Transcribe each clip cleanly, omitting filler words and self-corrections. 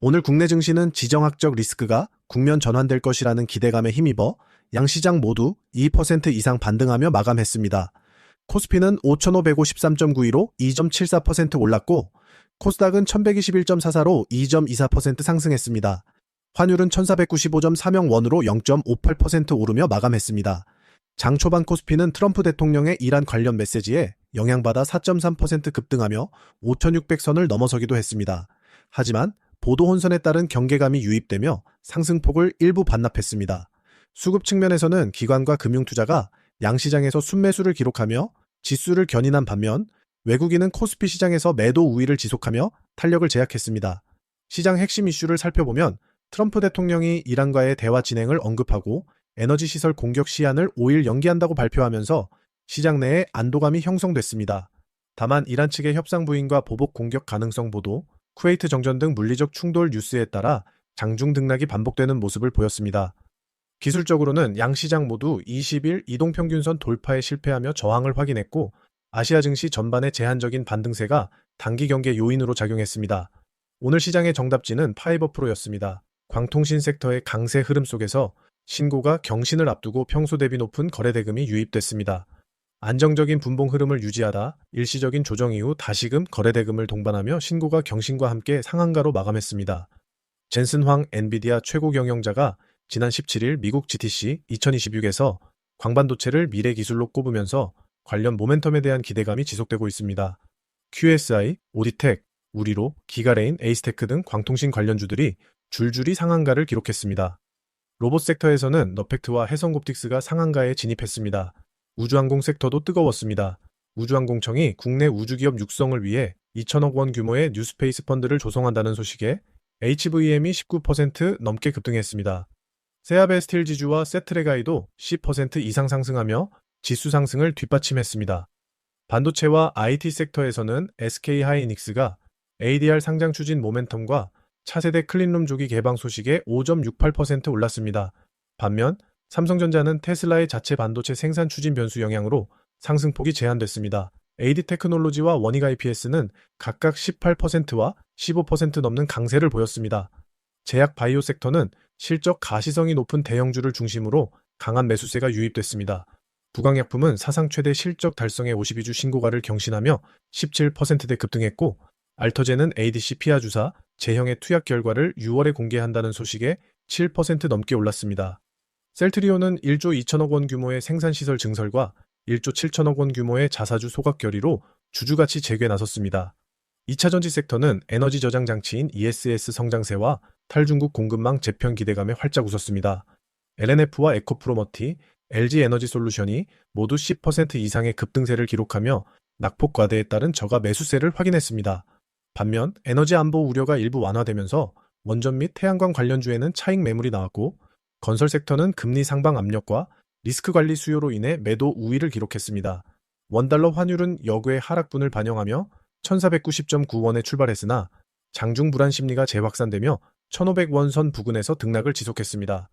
오늘 국내 증시는 지정학적 리스크가 국면 전환될 것이라는 기대감에 힘입어 양시장 모두 2% 이상 반등하며 마감했습니다. 코스피는 5,553.92로 2.74% 올랐고 코스닥은 1,121.44로 2.24% 상승했습니다. 환율은 1,495.30원으로 0.58% 오르며 마감했습니다. 장 초반 코스피는 트럼프 대통령의 이란 관련 메시지에 영향받아 4.3% 급등하며 5,600선을 넘어서기도 했습니다. 하지만 보도 혼선에 따른 경계감이 유입되며 상승폭을 일부 반납했습니다. 수급 측면에서는 기관과 금융투자가 양시장에서 순매수를 기록하며 지수를 견인한 반면 외국인은 코스피 시장에서 매도 우위를 지속하며 탄력을 제약했습니다. 시장 핵심 이슈를 살펴보면 트럼프 대통령이 이란과의 대화 진행을 언급하고 에너지 시설 공격 시한을 5일 연기한다고 발표하면서 시장 내에 안도감이 형성됐습니다. 다만 이란 측의 협상 부인과 보복 공격 가능성 보도, 쿠웨이트 정전 등 물리적 충돌 뉴스에 따라 장중 등락이 반복되는 모습을 보였습니다. 기술적으로는 양시장 모두 20일 이동평균선 돌파에 실패하며 저항을 확인했고 아시아 증시 전반의 제한적인 반등세가 단기 경계 요인으로 작용했습니다. 오늘 시장의 정답지는 파이버 프로였습니다. 광통신 섹터의 강세 흐름 속에서 신고가 경신을 앞두고 평소 대비 높은 거래대금이 유입됐습니다. 안정적인 분봉 흐름을 유지하다 일시적인 조정 이후 다시금 거래대금을 동반하며 신고가 경신과 함께 상한가로 마감했습니다. 젠슨 황 엔비디아 최고 경영자가 지난 17일 미국 GTC 2026에서 광반도체를 미래 기술로 꼽으면서 관련 모멘텀에 대한 기대감이 지속되고 있습니다. QSI, 오디텍, 우리로, 기가레인, 에이스테크 등 광통신 관련주들이 줄줄이 상한가를 기록했습니다. 로봇 섹터에서는 너펙트와 해성옵틱스가 상한가에 진입했습니다. 우주항공 섹터도 뜨거웠습니다. 우주항공청이 국내 우주기업 육성을 위해 2천억 원 규모의 뉴스페이스 펀드를 조성한다는 소식에 HVM이 19% 넘게 급등했습니다. 세아베 스틸 지주와 세트레가이도 10% 이상 상승하며 지수 상승을 뒷받침했습니다. 반도체와 IT 섹터에서는 SK하이닉스가 ADR 상장 추진 모멘텀과 차세대 클린룸 조기 개방 소식에 5.68% 올랐습니다. 반면 삼성전자는 테슬라의 자체 반도체 생산 추진 변수 영향으로 상승폭이 제한됐습니다. AD테크놀로지와 원익IPS는 각각 18%와 15% 넘는 강세를 보였습니다. 제약 바이오 섹터는 실적 가시성이 높은 대형주를 중심으로 강한 매수세가 유입됐습니다. 부강약품은 사상 최대 실적 달성의 52주 신고가를 경신하며 17%대 급등했고 알터제는 ADC 피하 주사 제형의 투약 결과를 6월에 공개한다는 소식에 7% 넘게 올랐습니다. 셀트리온은 1조 2천억 원 규모의 생산시설 증설과 1조 7천억 원 규모의 자사주 소각 결의로 주주가치 재개에 나섰습니다. 2차전지 섹터는 에너지 저장 장치인 ESS 성장세와 탈중국 공급망 재편 기대감에 활짝 웃었습니다. LNF와 에코프로머티, LG에너지솔루션이 모두 10% 이상의 급등세를 기록하며 낙폭 과대에 따른 저가 매수세를 확인했습니다. 반면 에너지 안보 우려가 일부 완화되면서 원전 및 태양광 관련주에는 차익 매물이 나왔고 건설 섹터는 금리 상방 압력과 리스크 관리 수요로 인해 매도 우위를 기록했습니다. 원달러 환율은 여고의 하락분을 반영하며 1490.9원에 출발했으나 장중 불안 심리가 재확산되며 1500원 선 부근에서 등락을 지속했습니다.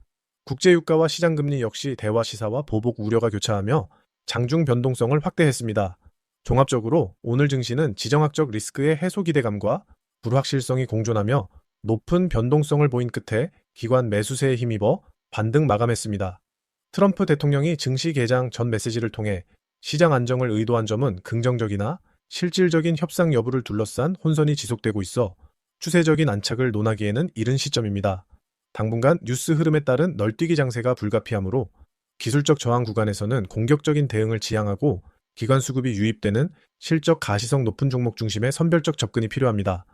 국제유가와 시장금리 역시 대화 시사와 보복 우려가 교차하며 장중 변동성을 확대했습니다. 종합적으로 오늘 증시는 지정학적 리스크의 해소 기대감과 불확실성이 공존하며 높은 변동성을 보인 끝에 기관 매수세에 힘입어 반등 마감했습니다. 트럼프 대통령이 증시 개장 전 메시지를 통해 시장 안정을 의도한 점은 긍정적이나 실질적인 협상 여부를 둘러싼 혼선이 지속되고 있어 추세적인 안착을 논하기에는 이른 시점입니다. 당분간 뉴스 흐름에 따른 널뛰기 장세가 불가피하므로 기술적 저항 구간에서는 공격적인 대응을 지향하고 기관 수급이 유입되는 실적 가시성 높은 종목 중심의 선별적 접근이 필요합니다.